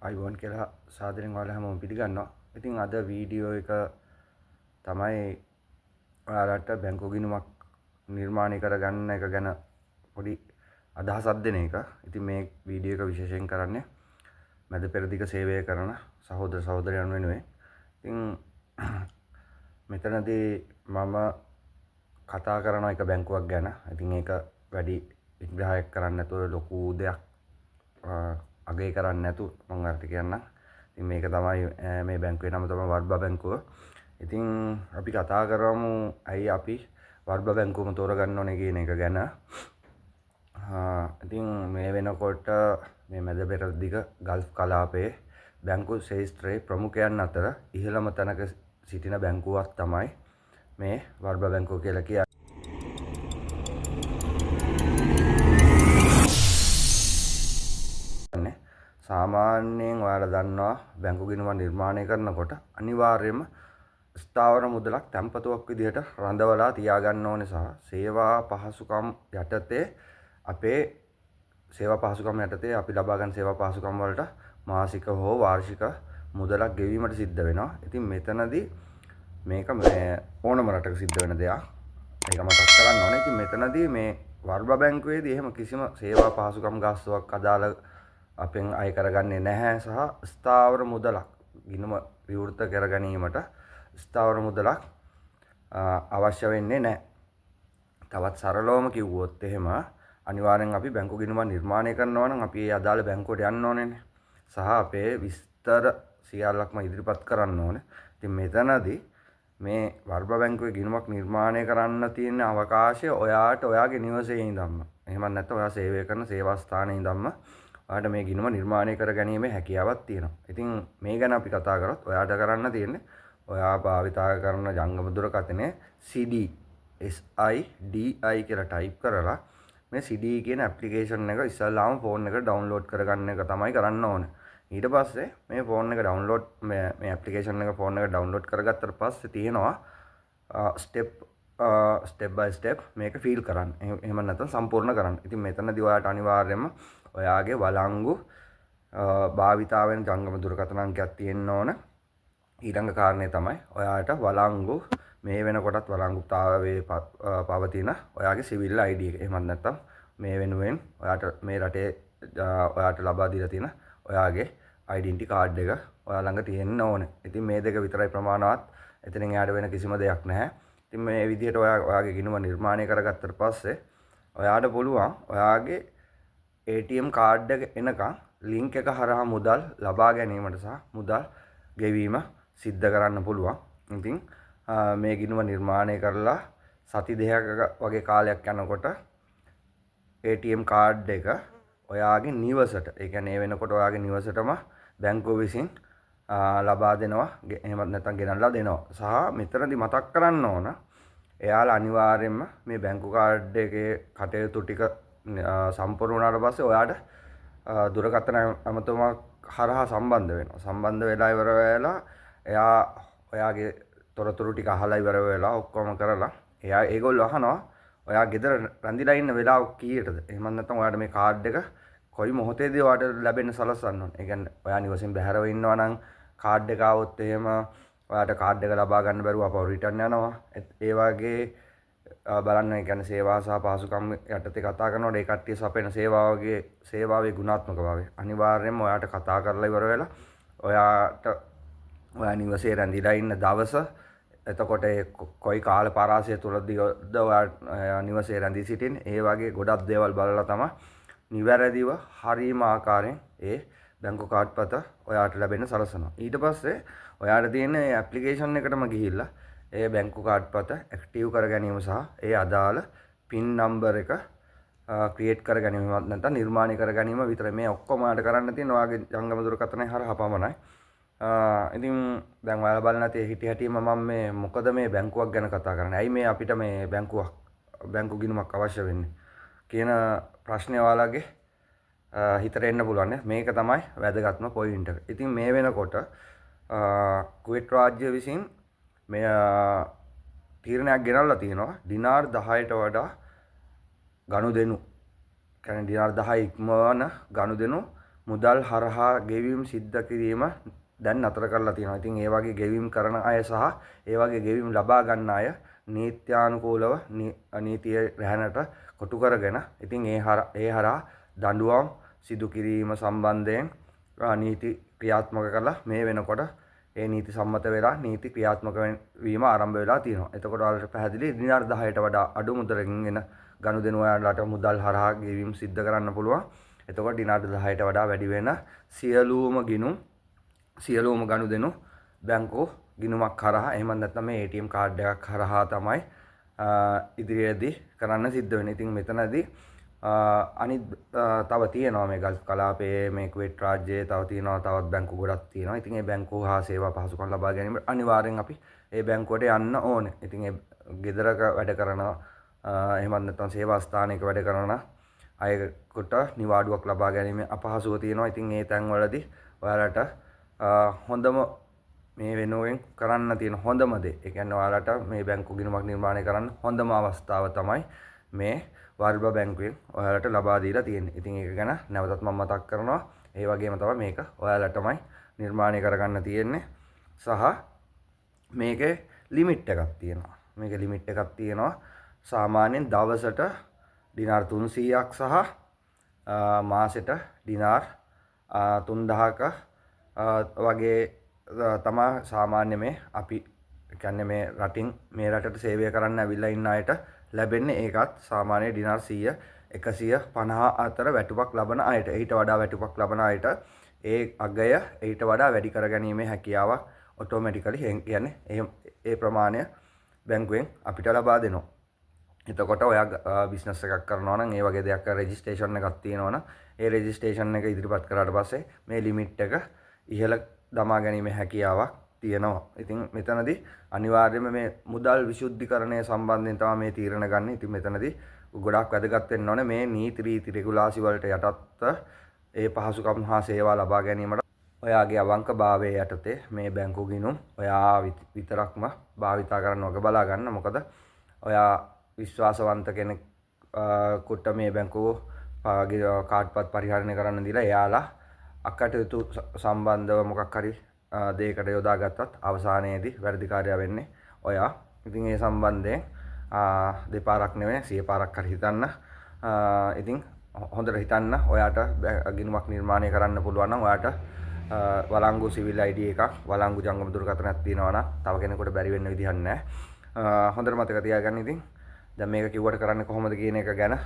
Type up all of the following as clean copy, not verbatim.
අයිබෝන් කියලා සාදරයෙන් ඔයාලා හැමෝම පිළිගන්නවා. ඉතින් අද වීඩියෝ එක තමයි ඔයාලට බැංකු ගිණුමක් නිර්මාණය කරගන්න එක ගැන පොඩි අදහසක් දෙන එක. ඉතින් මේ වීඩියෝ එක විශේෂයෙන් කරන්නේ මැද පෙරදිග සේවය කරන සහෝදර සහෝදරයන් වෙනුවෙන්. ඉතින් මෙතනදී මම කතා කරන එක බැංකුවක් ගැන. ඉතින් ඒක වැඩි විග්‍රහයක් කරන්න නැතුව ලොකු දෙයක් අගය කරන්නේ නැතු මම අර්ථ කියන්නම්. ඉතින් මේක තමයි මේ බැංකුවේ නම තමයි වර්බා බැංකුව. ඉතින් අපි කතා කරමු ඇයි අපි වර්බා බැංකුවම තෝරගන්න ඕනේ කියන එක ගැන. ඉතින් මේ වෙනකොට මේ මැද පෙරදිග ගල්ෆ් කලාපයේ බැංකු ශාස්ත්‍රයේ ප්‍රමුඛයන් අතර ඉහළම තැනක සිටින බැංකුවක් තමයි මේ වර්බා බැංකුව කියලා කියන්නේ. සාමාන්‍යයෙන් ඔයාලා දන්නවා බැංකු ගිණුමක් නිර්මාණය කරනකොට අනිවාර්යයෙන්ම ස්ථාවර මුදලක් තැන්පතුවක් විදිහට රඳවලා තියාගන්න ඕනේ සහ සේවා පහසුකම් යටතේ අපි ලබා ගන්න සේවා පහසුකම් වලට මාසික හෝ වාර්ෂික මුදලක් ගෙවීමට සිද්ධ වෙනවා. ඉතින් මෙතනදී මේක ඕනම රටක සිද්ධ වෙන දෙයක්. ඒක මතක් කරගන්න ඕනේ. ඉතින් මෙතනදී මේ වර්බා බැංකුවේදී එහෙම කිසිම සේවා පහසුකම් ගාස්තුවක් අදාළ අපෙන් අය කරගන්නේ නැහැ සහ ස්ථාවර මුදලක් ගිණුම විවෘත කර ගැනීමට ස්ථාවර මුදලක් අවශ්‍ය වෙන්නේ නැහැ. තවත් සරලවම කිව්වොත් එහෙම අනිවාර්යෙන් අපි බැංකු ගිණුමක් නිර්මාණය කරනවා නම් අපි ඒ අදාළ බැංකුවට යන්න ඕනේනේ. සහ අපේ විස්තර සියල්ලක්ම ඉදිරිපත් කරන්න ඕනේ. ඉතින් මෙතනදී මේ වර්බා බැංකුවේ ගිණුමක් නිර්මාණය කරන්න තියෙන අවකාශය ඔයාට ඔයාගේ නිවසේ ඉඳන්ම. එහෙම නැත්නම් ඔයා සේවය කරන සේවා ස්ථානයේ ඉඳන්ම ඔයාට මේ ගිණුම නිර්මාණය කරගැනීමේ හැකියාවක් තියෙනවා. ඉතින් මේ ගැන අපි කතා කරොත් ඔයාට කරන්න තියෙන්නේ ඔයා භාවිතා කරන ජංගම දුරකථනයේ CD SIDI කියලා ටයිප් කරලා මේ CD කියන ඇප්ලිකේෂන් එක ඉස්සල්ලාම ෆෝන් එකට ඩවුන්ලෝඩ් කරගන්න එක තමයි කරන්න ඕනේ. ඊට පස්සේ මේ ෆෝන් එක ඩවුන්ලෝඩ් මේ ඇප්ලිකේෂන් එක ෆෝන් එක ඩවුන්ලෝඩ් කරගත්තට පස්සේ තියෙනවා ස්ටෙප් බයි ස්ටෙප් මේක ෆීල් කරන්න. එහෙම නැත්නම් සම්පූර්ණ කරන්න. ඉතින් මෙතනදී ඔයාට අනිවාර්යයෙන්ම ඔයාගේ වළංගු භාවිතාවෙන් ජංගම දුරකථන අංකයක් තියෙන්න ඕන. ඊළඟ කාරණේ තමයි ඔයාට වළංගු මේ වෙනකොටත් වළංගුතාවයේ පවතින ඔයාගේ සිවිල් ID එක. එහෙම නැත්නම් මේ වෙනුවෙන් ඔයාට මේ රටේ ඔයාට ලබා දීලා තියෙන ඔයාගේ ඩෙන්ටිටි කාඩ් එක ඔයා ළඟ තියෙන්න ඕනේ. ඉතින් මේ දෙක විතරයි ප්‍රමාණවත්. එතනින් එහාට වෙන කිසිම දෙයක් නැහැ. ඉතින් මේ විදිහට ඔයාගේ ගිණුම නිර්මාණය කරගත්තට පස්සේ ඔයාට පුළුවන් ඔයාගේ ATM කාඩ් එක එනකන් ලින්ක් එක හරහා මුදල් ලබා ගැනීමට සහ මුදල් ගෙවීම සිද්ධ කරන්න පුළුවන්. ඉතින් මේ ගිණුම නිර්මාණය කරලා සති දෙකක වගේ කාලයක් යනකොට ATM කාඩ් එක ඔයාගේ නිවසට, ඒ කියන්නේ වෙනකොට ඔයාගේ නිවසටම බැංකුව විසින් ලබා දෙනවා. එහෙමත් නැත්නම් ගෙනල්ලා දෙනවා. සහ මෙතනදී මතක් කරන්න ඕන එයාලා අනිවාර්යයෙන්ම මේ බැංකු කාඩ් එකේ කටයුතු ටික සම්පූර්ණ වුණාට පස්සේ ඔයාට දුරකථන ඇමතුමක් හරහා සම්බන්ධ වෙනවා. සම්බන්ධ වෙලා ඉවර වෙලා එයා ඔයාගේ තොරතුරු ටික අහලා ඉවර වෙලා ඔක්කොම කරලා ඒගොල්ලෝ අහනවා ඔයා ගෙදර රැඳිලා ඉන්න වෙලාව කීයටද? එහෙම නැත්නම් ඔයාට මේ කාඩ් එක කොයි මොහොතේදී ඔයාට ලැබෙන්න සලස්වන්න ඕනේ. ඒ කියන්නේ ඔයා නිවසින් බැහැරව ඉන්නවා නම් කාඩ් එක આવොත් එහෙම ඔයාට කාඩ් එක ලබා ගන්න බැරුව අපව රිටර්න් යනවා. ඒ වගේ බලන්න, ඒ කියන්නේ සේවා සහ පහසුකම් යටතේ කතා කරනකොට ඒ කට්ටිය සපයන සේවාවේ ගුණාත්මකභාවය අනිවාර්යයෙන්ම ඔයාට කතා කරලා ඉවර වෙලා ඔයා නිවසේ රැඳිලා ඉන්න දවස, එතකොට කොයි කාල පරාසය තුළදීද ඔයා නිවසේ රැඳී සිටින්නේ, ඒ වගේ ගොඩක් දේවල් බලලා තමයි නිවැරදිව හරීම ආකාරයෙන් ඒ බැංකු කාඩ් පත ඔයාට ලැබෙන්න සලසනවා. ඊට පස්සේ ඔයාට තියෙන ඇප්ලිකේෂන් එකටම ගිහිල්ලා ඒ බැංකු කාඩ් පත ඇක්ටිව් කර ගැනීම සහ ඒ අදාළ පින් නම්බර් එක ක්‍රියේට් කර ගැනීමවත් නැත්නම් නිර්මාණය කර ගැනීම විතරයි. මේ ඔක්කොම ඔයාලට කරන්න තියෙන ඔයාගේ ජංගම දුරකථනය හරහා පමණයි. ඉතින් දැන් ඔයාලා බලන තේ හිටි හැටිම මම මේ මොකද මේ බැංකුවක් ගැන කතා කරන්නේ. ඇයි මේ අපිට මේ බැංකු ගිණුමක් අවශ්‍ය වෙන්නේ කියන ප්‍රශ්නේ ඔයාලගේ හිතට එන්න පුළුවන්. මේක තමයි වැදගත්ම පොයින්ට් එක. ඉතින් මේ වෙනකොට කුවේට් රාජ්‍ය විසින් මේ තීරණයක් ගෙනල්ලා තියෙනවා ඩිනාර් 10ට වඩා ගනුදෙනු, කියන්නේ ඩිනාර් 10 ඉක්මවන ගනුදෙනු මුදල් හරහා ගෙවීම් සිද්ධ කිරීම දැන් නතර කරලා තියෙනවා. ඉතින් ඒ වගේ ගෙවීම් කරන අය සහ ඒ වගේ ගෙවීම් ලබා ගන්න අය නීත්‍යානුකූලව නීතිය රැහැනට කොටු කරගෙන ඉතින් ඒ හරහා දඬුවම් සිදු කිරීම සම්බන්ධයෙන් නීති ක්‍රියාත්මක කරලා මේ වෙනකොට ඒ නීති සම්මත වෙලා නීති ක්‍රියාත්මක වීම ආරම්භ වෙලා තියෙනවා. එතකොට ඔයාලට පැහැදිලි දිනාර 10ට වඩා අඩු මුදලකින් එන ගනුදෙනු ඔයාලට මුදල් හරහා ගෙවීම් සිද්ධ කරන්න පුළුවන්. එතකොට දිනාර 10ට වඩා වැඩි වෙන සියලුම ගනුදෙනු බැංකුව ගිණුමක් කරහා එහෙම නැත්නම් මේ ATM කාඩ් එකක් කරහා තමයි ඉදිරියේදී කරන්න සිද්ධ වෙන්නේ. ඉතින් මෙතනදී අනිත් තව තියෙනවා මේ ගල්ෆ් කලාපයේ මේ කුවේට් රාජ්‍යයේ තව තියෙනවා තවත් බැංකු ගොඩක් තියෙනවා. ඉතින් මේ බැංකුව හා සේවා පහසුකම් ලබා ගැනීමට අනිවාර්යෙන් අපි ඒ බැංකුවට යන්න ඕනේ. ඉතින් ඒ ගෙදරක වැඩ කරන එහෙමත් නැත්නම් සේවා ස්ථානයක වැඩ කරන අයෙකුට නිවාඩුවක් ලබා ගැනීම අපහසුව තියෙනවා. ඉතින් ඒ තැන්වලදී ඔයාලට හොඳම මේ වෙනුවෙන් කරන්න තියෙන හොඳම දේ ඒ කියන්නේ ඔයාලට මේ බැංකු ගිණුමක් නිර්මාණය කරන්න හොඳම අවස්ථාව තමයි මේ වර්බ බැංකුවෙන් ඔයාලට ලබා දීලා තියෙන්නේ. ඉතින් ඒක ගැන නැවතත් මම මතක් කරනවා. ඒ වගේම තමයි මේක ඔයාලටමයි නිර්මාණය කරගන්න තියෙන්නේ. සහ මේකේ ලිමිට් එකක් තියෙනවා. මේකේ ලිමිට් එකක් තියෙනවා. සාමාන්‍යයෙන් දවසට දිනාර 300ක් සහ මාසෙට දිනාර 3000ක වගේ තමා සාමාන්‍ය මේ අපි කියන්නේ මේ රටින් මේ රටට සේවය කරන්න ඇවිල්ලා ඉන්න අයට ලැබෙන්නේ. ඒකත් සාමාන්‍ය දිනාර 100 150 අතර වැටුපක් ලබන අයට ඊට වඩා වැටුපක් ලබන අයට ඒ අගය ඊට වඩා වැඩි කරගැනීමේ හැකියාවක් ඔටෝමැටිකලි කියන්නේ ඒ ප්‍රමාණය බැංකුවෙන් අපිට ලබා දෙනවා. එතකොට ඔයා බිස්නස් එකක් කරනවා නම් ඒ වගේ දෙයක් රෙජිස්ට්‍රේෂන් එකක් තියෙනවා නම් ඒ රෙජිස්ට්‍රේෂන් එක ඉදිරිපත් කරාට පස්සේ මේ ලිමිට් එක ඉහළ දමා ගැනීමේ හැකියාවක් තියෙනවා. ඉතින් මෙතනදී අනිවාර්යයෙන්ම මේ මුදල් විශුද්ධිකරණය සම්බන්ධයෙන් තමයි මේ තීරණ ගන්න. ඉතින් මෙතනදී ගොඩාක් වැදගත් වෙන්න ඕනේ මේ නීති රීති රෙගුලාසි වලට යටත්ව ඒ පහසුකම් හා සේවා ලබා ගැනීමට ඔයාගේ අවංකභාවය යටතේ මේ බැංකු ගිණුම් ඔයා විතරක්ම භාවිතා කරන්න වග බලා ගන්න. මොකද ඔයා විශ්වාසවන්ත කෙනෙකුට මේ බැංකුව කාඩ්පත් පරිහරණය කරන්න දීලා එයාලා අකටයුතු සම්බන්ධව මොකක් හරි දෙයකට යොදාගත්තත් අවසානයේදී වැරදිකාරයා වෙන්නේ ඔයා. ඉතින් ඒ සම්බන්ධයෙන් දෙපාරක් නෙවෙයි 100 පාරක් හරි හිතන්න. ඉතින් හොඳට හිතන්න. ඔයාට ගිණුමක් නිර්මාණය කරන්න පුළුවන් නම් ඔයාට වළංගු සිවිල් ID එකක් වළංගු ජංගම දුරකථනයක් තියෙනවා නම් තව කෙනෙකුට බැරි වෙන්න විදිහක් නැහැ. හොඳට මතක තියාගන්න. ඉතින් දැන් මේක කිව්වට කරන්නේ කොහොමද කියන එක ගැන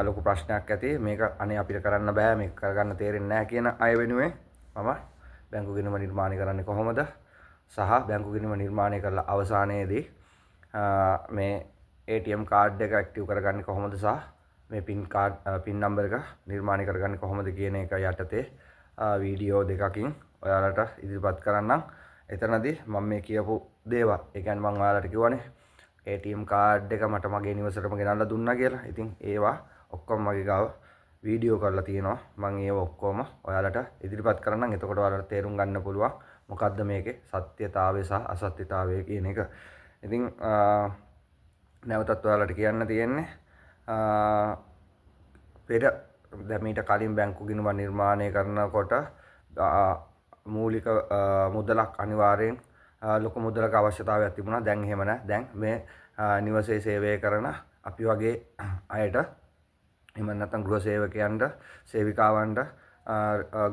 ලොකු ප්‍රශ්නයක් ඇති. මේක අනේ අපිට කරන්න බෑ මේක කරගන්න තේරෙන්නේ නැහැ කියන අය වෙනුවෙන් මම බැංකු ගිණුම නිර්මාණය කරන්නේ කොහොමද සහ බැංකු ගිණුම නිර්මාණය කරලා අවසානයේදී මේ ATM කාඩ් එක ඇක්ටිව් කරගන්නේ කොහොමද සහ මේ පින් නම්බර් එක නිර්මාණය කරගන්නේ කොහොමද කියන එක යටතේ වීඩියෝ දෙකකින් ඔයාලට ඉදිරිපත් කරන්නම්. එතනදී මම මේ කියපු දේවල් ඒ කියන්නේ මම ඔයාලට කිව්වනේ ATM කාඩ් එක මට මගේ නිවසටම ගෙනල්ලා දුන්නා කියලා. ඉතින් ඒවා ඔක්කොම මගේ ගාව වීඩියෝ කරලා තියෙනවා. මම ඒව ඔක්කොම ඔයාලට ඉදිරිපත් කරන්නම්. එතකොට ඔයාලට තේරුම් ගන්න පුළුවන් මොකද්ද මේකේ සත්‍යතාවය සහ අසත්‍යතාවය කියන එක. ඉතින් නැවතත් ඔයාලට කියන්න තියෙන්නේ පෙර දැන් මීට කලින් බැංකු ගිණුම නිර්මාණය කරනකොට මූලික මුදලක් අනිවාර්යෙන් ලොකු මුදලක අවශ්‍යතාවයක් තිබුණා. දැන් එහෙම නැහැ. දැන් මේ නිවසේ සේවය කරන අපි වගේ අයට එහෙම නැත්නම් ගෘහ සේවකයන්ට සේවිකාවන්ට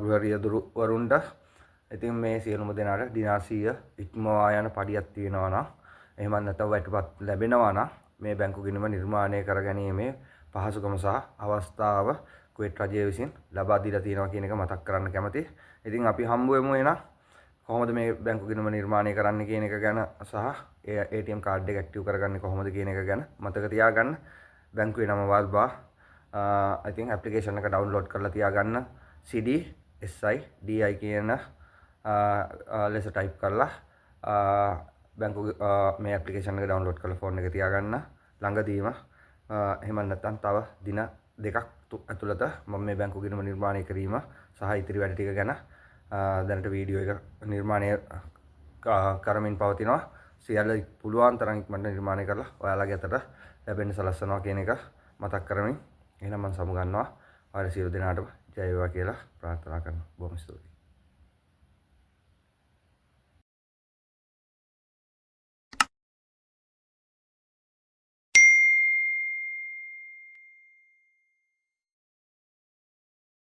ගෘහ රියදුරුවරුන්ට ඉතින් මේ සියලුම දෙනාට දිනාර 100 ඉක්මවා යන පඩියක් තියෙනවා නම් එහෙම නැත්නම් වැටුපත් ලැබෙනවා නම් මේ බැංකු ගිණුම නිර්මාණය කරගැනීමේ පහසුකම සහ අවස්ථාව කුවේට් රජය විසින් ලබා දීලා තියෙනවා කියන එක මතක් කරන්න කැමතියි. ඉතින් අපි හම්බ වෙමු එන කොහොමද මේ බැංකු ගිණුම නිර්මාණය කරන්න කියන එක ගැන සහ ATM කාඩ් එක ඇක්ටිව් කරගන්නේ කොහොමද කියන එක ගැන මතක තියාගන්න. බැංකුවේ නම වල්බා ඉතින් ඇප්ලිකේෂන් එක ඩවුන්ලෝඩ් කරලා තියාගන්න. CD SI DI කියන ලෙස ටයිප් කරලා බැංකු මේ ඇප්ලිකේෂන් එක ඩවුන්ලෝඩ් කරලා ෆෝන් එක තියාගන්න. ළඟදීම එහෙම නැත්නම් තව දින දෙකක් ඇතුළත මම මේ බැංකු ගිණුම නිර්මාණය කිරීම සහ ඉතිරි වැඩ ටික ගැන දැනට වීඩියෝ එක නිර්මාණය කරමින් පවතිනවා. සියල්ල පුළුවන් තරම් ඉක්මනට නිර්මාණය කරලා ඔයාලගේ අතට ලැබෙන්න සලස්වනවා කියන එක මතක් කරමින් එහෙනම් මම සමු ගන්නවා. ඔයාලා සියලු දෙනාටම ජය වේවා කියලා ප්‍රාර්ථනා කරනවා. බොහොම ස්තුතියි.